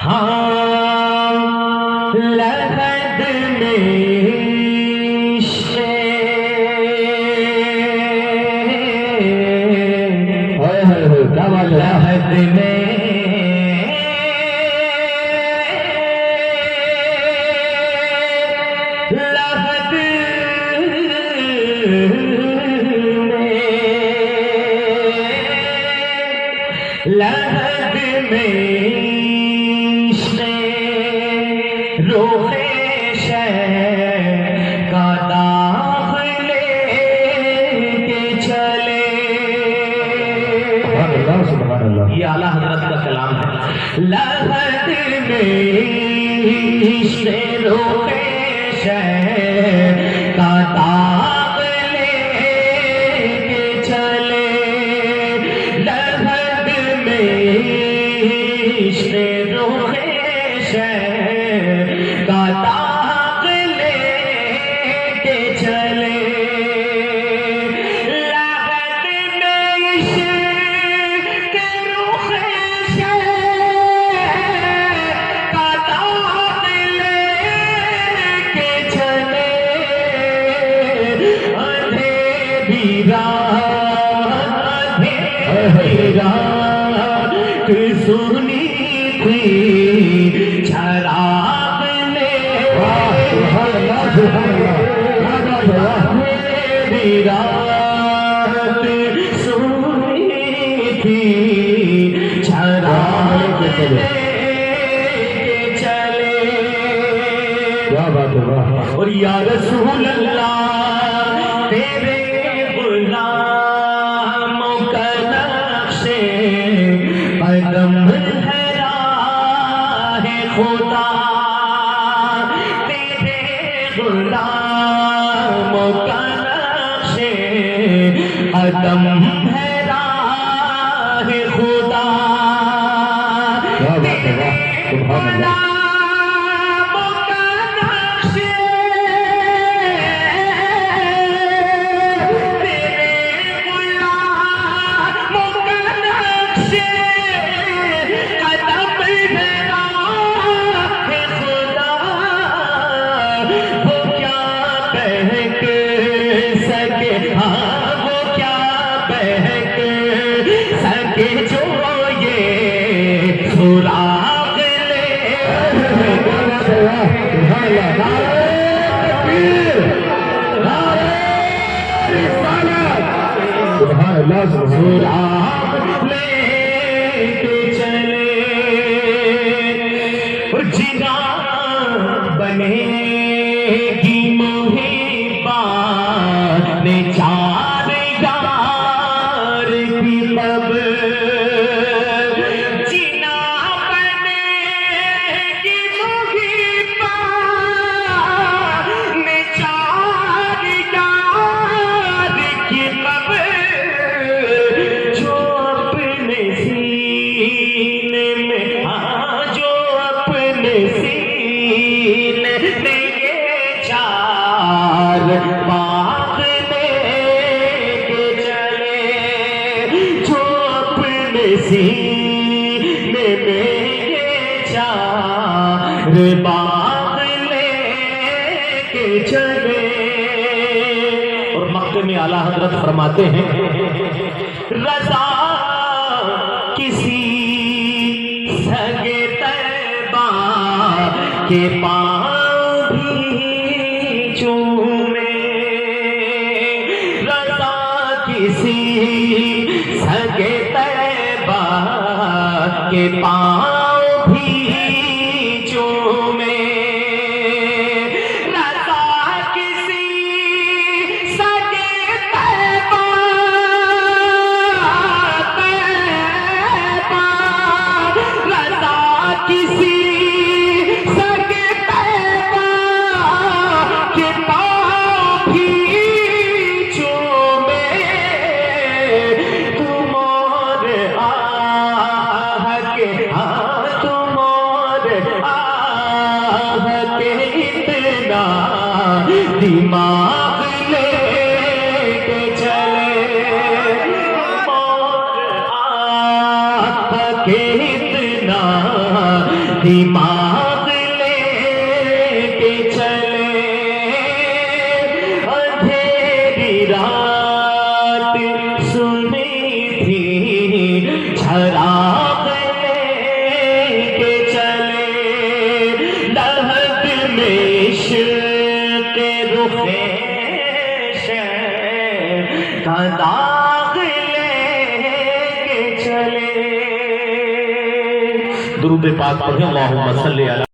ہاں لحد میں کیا بات لحد میں لحد میں روح شہ کا داغ لے کے چلے. یہ اعلیٰ حضرت کا کلام ہے. لحد میں روح شہ کا داغ لے کے چلے. لحد میں روح شہ کا داغ لے کے چلے. لحد میں عشق روح شہ کا داغ لے کے چلے. اندھیری رات سنی تھی چراغ لے. اندھیری رات سنی تھی چراغ لے کے چلے. اور یا رسول اللہ تیرے غلاموں کا نقش قدم ہے راہ خدا. تیرے غلاموں کا نقش قدم ہے راہ خدا. تیرے غلاموں کا نقش جو یہ سراغ لے. سراغ لے کے چلے. جنا بنے گی محبان چار یار کی تب. جنا بنے گی محبان چار یار کی تب. جو اپنے سینے میں جو اپنے سینے میں یہ چار باغ لے کے چلے. جو اپنے سینے میں یہ چار باغ لے کے چلے. اور مکے میں اعلیٰ حضرت فرماتے ہیں رضا کسی سگے طیبہ کے پاؤں بھی چومے. رضا کسی سگے طیبہ کے پاؤں بھی چومے. رضا کسی سگے طیبہ رضا کسی سگے طیبہ کے پاؤں بھی چومے. تم اور آہ کے دماغ لے کے چلے اندھیری رات سنی تھی چراغ لے کے چلے لہب میں عشق رخ کا داغ لے کے چلے. درود پاک پڑھیں. اللہم صلی علی